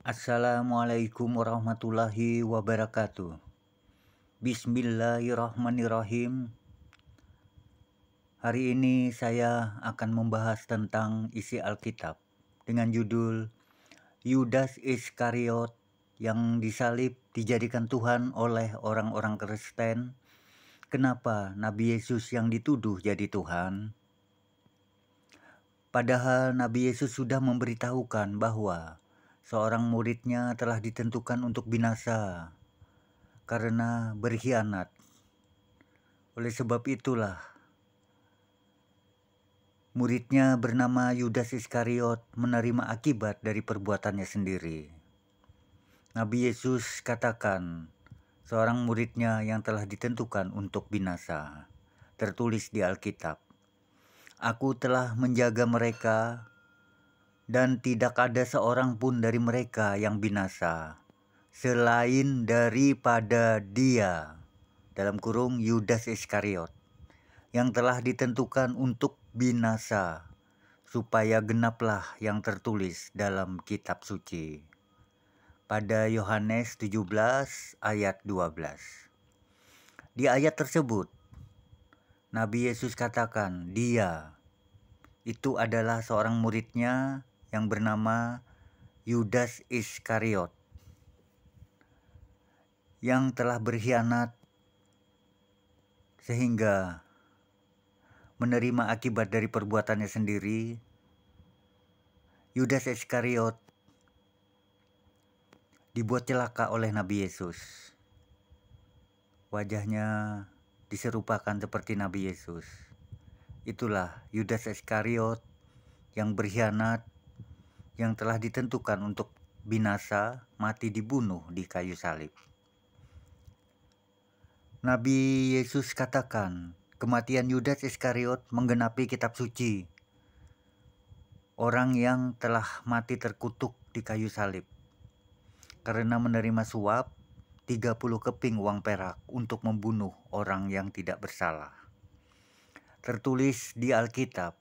Assalamualaikum warahmatullahi wabarakatuh. Bismillahirrahmanirrahim. Hari ini saya akan membahas tentang isi Alkitab dengan judul Yudas Iskariot yang disalib dijadikan Tuhan oleh orang-orang Kristen. Kenapa Nabi Yesus yang dituduh jadi Tuhan? Padahal Nabi Yesus sudah memberitahukan bahwa seorang muridnya telah ditentukan untuk binasa karena berkhianat. Oleh sebab itulah, muridnya bernama Yudas Iskariot menerima akibat dari perbuatannya sendiri. Nabi Yesus katakan, seorang muridnya yang telah ditentukan untuk binasa. Tertulis di Alkitab, "Aku telah menjaga mereka, dan tidak ada seorang pun dari mereka yang binasa, selain daripada dia," dalam kurung Yudas Iskariot, yang telah ditentukan untuk binasa, supaya genaplah yang tertulis dalam kitab suci. Pada Yohanes 17 ayat 12. Di ayat tersebut, Nabi Yesus katakan dia itu adalah seorang muridnya yang bernama Yudas Iskariot, yang telah berkhianat sehingga menerima akibat dari perbuatannya sendiri. Yudas Iskariot dibuat celaka oleh Nabi Yesus. Wajahnya diserupakan seperti Nabi Yesus. Itulah Yudas Iskariot yang berkhianat, yang telah ditentukan untuk binasa, mati dibunuh di kayu salib. Nabi Yesus katakan, kematian Yudas Iskariot menggenapi kitab suci. Orang yang telah mati terkutuk di kayu salib karena menerima suap 30 keping uang perak untuk membunuh orang yang tidak bersalah. Tertulis di Alkitab,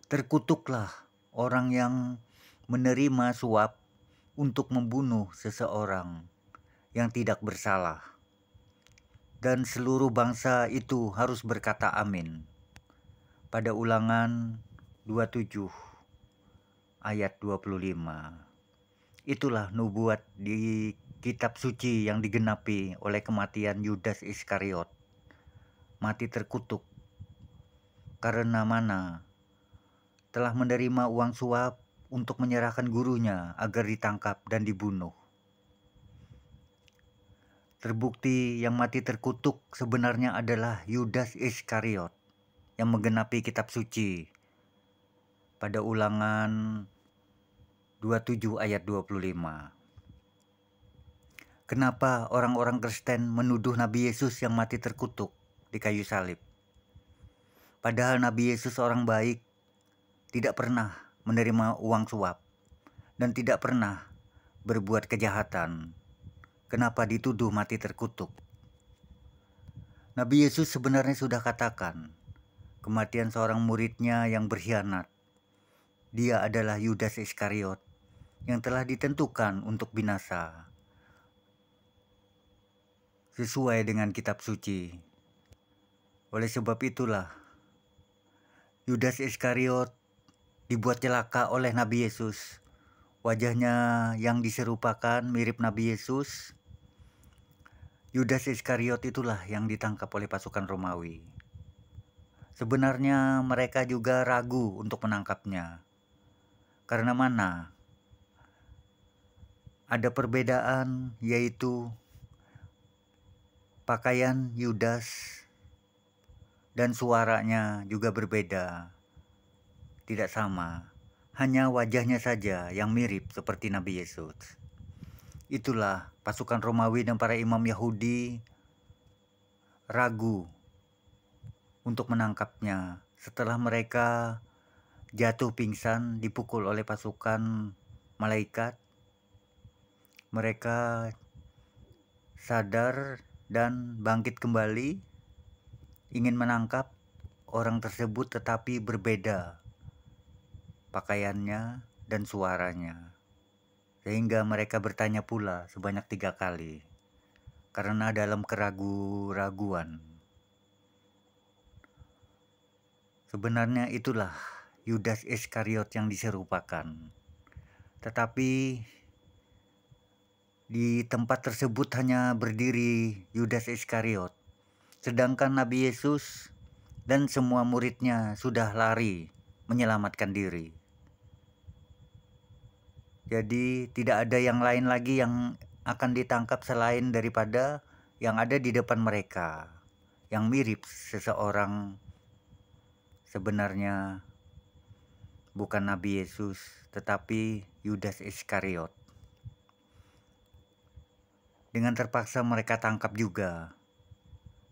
terkutuklah orang yang menerima suap untuk membunuh seseorang yang tidak bersalah. Dan seluruh bangsa itu harus berkata amin. Pada Ulangan 27 ayat 25. Itulah nubuat di kitab suci yang digenapi oleh kematian Yudas Iskariot. Mati terkutuk karena mana telah menerima uang suap untuk menyerahkan gurunya agar ditangkap dan dibunuh. Terbukti yang mati terkutuk sebenarnya adalah Yudas Iskariot yang menggenapi kitab suci pada Ulangan 27 ayat 25. Kenapa orang-orang Kristen menuduh Nabi Yesus yang mati terkutuk di kayu salib? Padahal Nabi Yesus orang baik, tidak pernah menerima uang suap dan tidak pernah berbuat kejahatan. Kenapa dituduh mati terkutuk? Nabi Yesus sebenarnya sudah katakan, kematian seorang muridnya yang berkhianat. Dia adalah Yudas Iskariot yang telah ditentukan untuk binasa. Sesuai dengan kitab suci. Oleh sebab itulah, Yudas Iskariot dibuat celaka oleh Nabi Yesus. Wajahnya yang diserupakan mirip Nabi Yesus. Yudas Iskariot itulah yang ditangkap oleh pasukan Romawi. Sebenarnya mereka juga ragu untuk menangkapnya. Karena mana? Ada perbedaan, yaitu pakaian Yudas dan suaranya juga berbeda. Tidak sama. Hanya wajahnya saja yang mirip seperti Nabi Yesus. Itulah pasukan Romawi dan para imam Yahudi ragu untuk menangkapnya setelah mereka jatuh pingsan dipukul oleh pasukan malaikat. Mereka sadar dan bangkit kembali, ingin menangkap orang tersebut tetapi berbeda pakaiannya dan suaranya. sehingga mereka bertanya pula sebanyak 3 kali. Karena dalam keraguan-raguan, sebenarnya itulah Yudas Iskariot yang diserupakan. Tetapi di tempat tersebut hanya berdiri Yudas Iskariot, sedangkan Nabi Yesus dan semua muridnya sudah lari menyelamatkan diri. Jadi tidak ada yang lain lagi yang akan ditangkap selain daripada yang ada di depan mereka, yang mirip seseorang sebenarnya bukan Nabi Yesus, tetapi Yudas Iskariot. Dengan terpaksa mereka tangkap juga,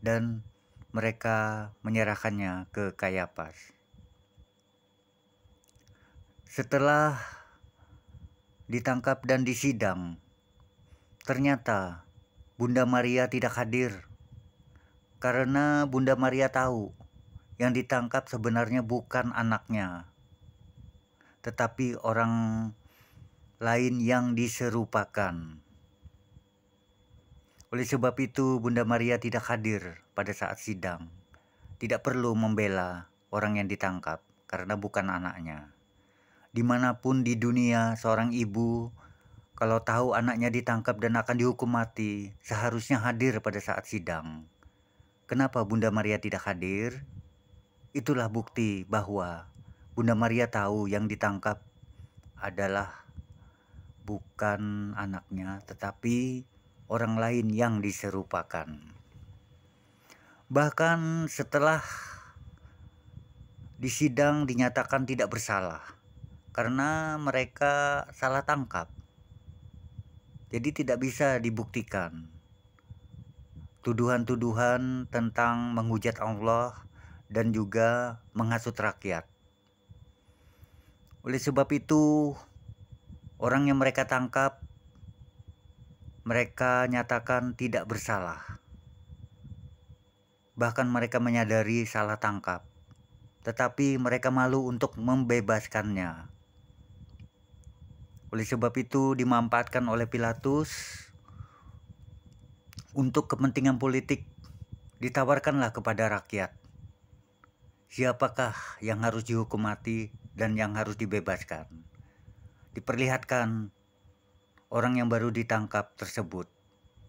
dan mereka menyerahkannya ke Kayafas. Setelah ditangkap dan disidang, ternyata Bunda Maria tidak hadir, karena Bunda Maria tahu yang ditangkap sebenarnya bukan anaknya, tetapi orang lain yang diserupakan. Oleh sebab itu Bunda Maria tidak hadir pada saat sidang. Tidak perlu membela orang yang ditangkap karena bukan anaknya. Dimanapun di dunia seorang ibu kalau tahu anaknya ditangkap dan akan dihukum mati, seharusnya hadir pada saat sidang. Kenapa Bunda Maria tidak hadir? Itulah bukti bahwa Bunda Maria tahu yang ditangkap adalah bukan anaknya, tetapi orang lain yang diserupakan. Bahkan setelah disidang dinyatakan tidak bersalah karena mereka salah tangkap. Jadi tidak bisa dibuktikan. Tuduhan-tuduhan tentang menghujat Allah dan juga menghasut rakyat. Oleh sebab itu, orang yang mereka tangkap, mereka nyatakan tidak bersalah. Bahkan mereka menyadari salah tangkap, tetapi mereka malu untuk membebaskannya. Oleh sebab itu dimanfaatkan oleh Pilatus untuk kepentingan politik. Ditawarkanlah kepada rakyat, siapakah yang harus dihukum mati dan yang harus dibebaskan. Diperlihatkan orang yang baru ditangkap tersebut.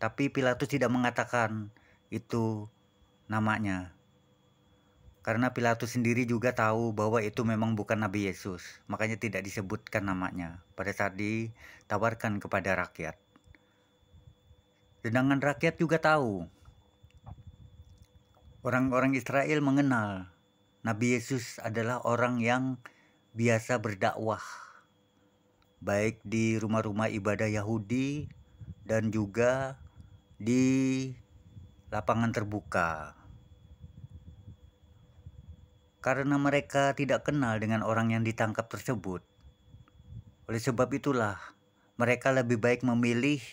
Tapi Pilatus tidak mengatakan itu namanya. Karena Pilatus sendiri juga tahu bahwa itu memang bukan Nabi Yesus. Makanya tidak disebutkan namanya pada saat ditawarkan kepada rakyat. Sedangkan rakyat juga tahu. Orang-orang Israel mengenal Nabi Yesus adalah orang yang biasa berdakwah, baik di rumah-rumah ibadah Yahudi dan juga di lapangan terbuka. Karena mereka tidak kenal dengan orang yang ditangkap tersebut. Oleh sebab itulah mereka lebih baik memilih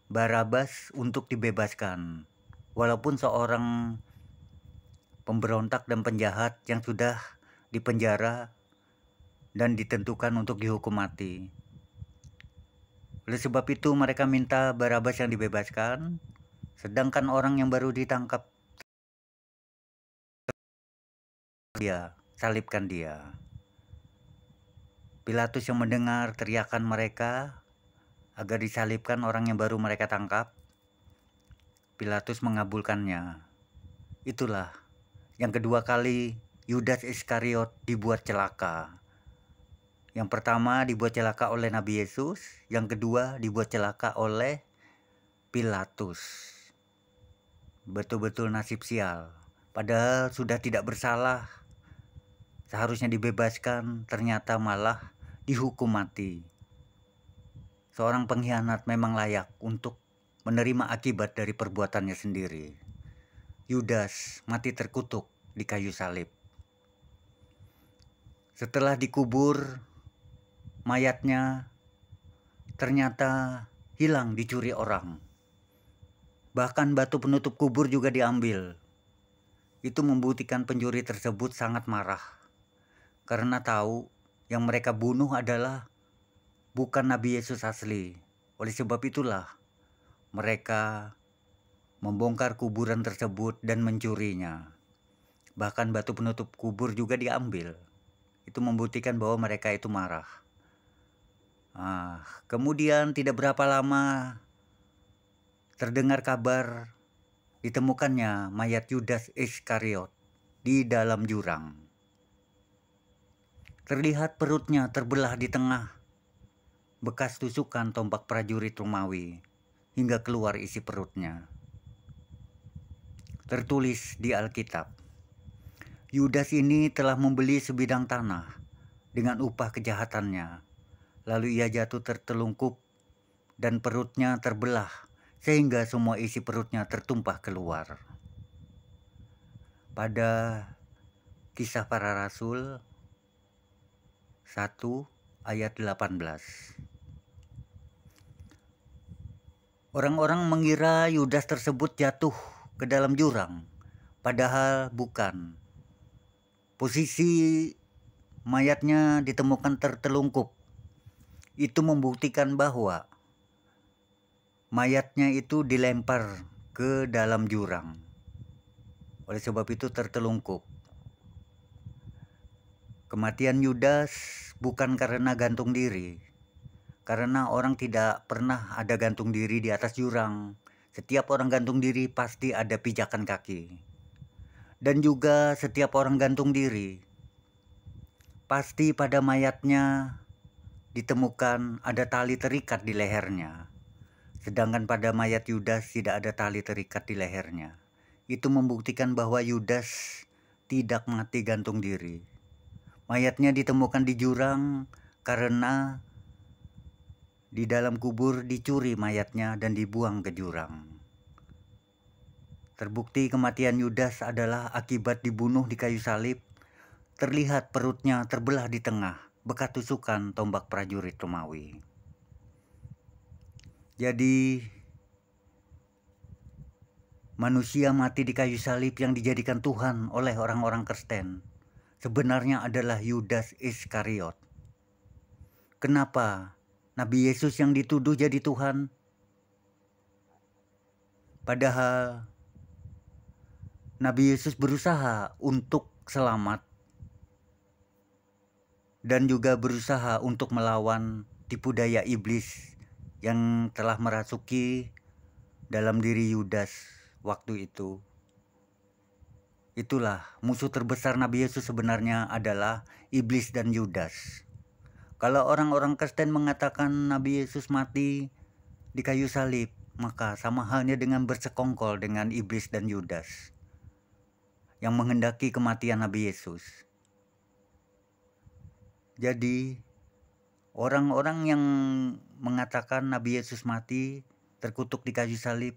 Barabas untuk dibebaskan, walaupun seorang pemberontak dan penjahat yang sudah dipenjara dan ditentukan untuk dihukum mati. Oleh sebab itu mereka minta Barabas yang dibebaskan, sedangkan orang yang baru ditangkap dia, salibkan dia. Pilatus yang mendengar teriakan mereka agar disalibkan orang yang baru mereka tangkap, Pilatus mengabulkannya. Itulah yang kedua kali Yudas Iskariot dibuat celaka. Yang pertama dibuat celaka oleh Nabi Yesus, yang kedua dibuat celaka oleh Pilatus. Betul-betul nasib sial. Padahal sudah tidak bersalah, seharusnya dibebaskan, ternyata malah dihukum mati. Seorang pengkhianat memang layak untuk menerima akibat dari perbuatannya sendiri. Yudas mati terkutuk di kayu salib. Setelah dikubur, mayatnya ternyata hilang dicuri orang. Bahkan batu penutup kubur juga diambil. Itu membuktikan pencuri tersebut sangat marah, karena tahu yang mereka bunuh adalah bukan Nabi Yesus asli. Oleh sebab itulah mereka membongkar kuburan tersebut dan mencurinya. Bahkan batu penutup kubur juga diambil. Itu membuktikan bahwa mereka itu marah. Kemudian tidak berapa lama terdengar kabar ditemukannya mayat Yudas Iskariot di dalam jurang. Terlihat perutnya terbelah di tengah, bekas tusukan tombak prajurit Romawi hingga keluar isi perutnya. Tertulis di Alkitab, Yudas ini telah membeli sebidang tanah dengan upah kejahatannya. Lalu ia jatuh tertelungkup dan perutnya terbelah sehingga semua isi perutnya tertumpah keluar. Pada Kisah Para Rasul 1 ayat 18. Orang-orang mengira Yudas tersebut jatuh ke dalam jurang, padahal bukan. Posisi mayatnya ditemukan tertelungkup. Itu membuktikan bahwa mayatnya itu dilempar ke dalam jurang. Oleh sebab itu tertelungkup. Kematian Yudas bukan karena gantung diri. Karena orang tidak pernah ada gantung diri di atas jurang. Setiap orang gantung diri pasti ada pijakan kaki. Dan juga setiap orang gantung diri pasti pada mayatnya ditemukan ada tali terikat di lehernya. Sedangkan pada mayat Yudas tidak ada tali terikat di lehernya. Itu membuktikan bahwa Yudas tidak mati gantung diri. Mayatnya ditemukan di jurang karena di dalam kubur dicuri mayatnya dan dibuang ke jurang. Terbukti kematian Yudas adalah akibat dibunuh di kayu salib. Terlihat perutnya terbelah di tengah, bekas tusukan tombak prajurit Romawi. Jadi, manusia mati di kayu salib yang dijadikan Tuhan oleh orang-orang Kristen sebenarnya adalah Yudas Iskariot. Kenapa Nabi Yesus yang dituduh jadi Tuhan? Padahal Nabi Yesus berusaha untuk selamat dan juga berusaha untuk melawan tipu daya iblis yang telah merasuki dalam diri Yudas waktu itu. Itulah musuh terbesar Nabi Yesus sebenarnya adalah iblis dan Yudas. Kalau orang-orang Kristen mengatakan Nabi Yesus mati di kayu salib, maka sama halnya dengan bersekongkol dengan iblis dan Yudas yang menghendaki kematian Nabi Yesus. Jadi, orang-orang yang mengatakan Nabi Yesus mati terkutuk di kayu salib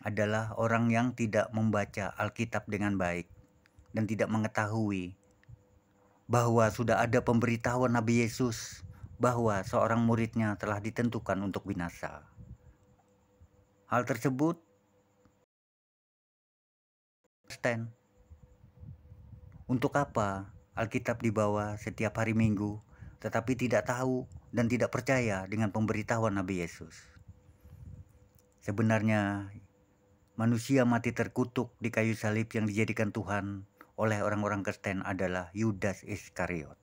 adalah orang yang tidak membaca Alkitab dengan baik dan tidak mengetahui bahwa sudah ada pemberitahuan Nabi Yesus bahwa seorang muridnya telah ditentukan untuk binasa. Hal tersebut Kristen. Untuk apa Alkitab dibawa setiap hari Minggu, tetapi tidak tahu dan tidak percaya dengan pemberitahuan Nabi Yesus? Sebenarnya manusia mati terkutuk di kayu salib yang dijadikan Tuhan oleh orang-orang Kristen adalah Yudas Iskariot.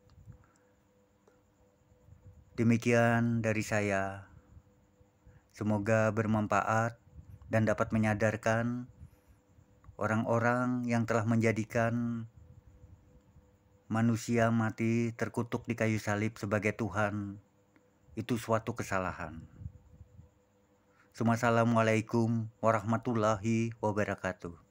Demikian dari saya. Semoga bermanfaat dan dapat menyadarkan orang-orang yang telah menjadikan manusia mati terkutuk di kayu salib sebagai Tuhan. Itu suatu kesalahan. Assalamualaikum warahmatullahi wabarakatuh.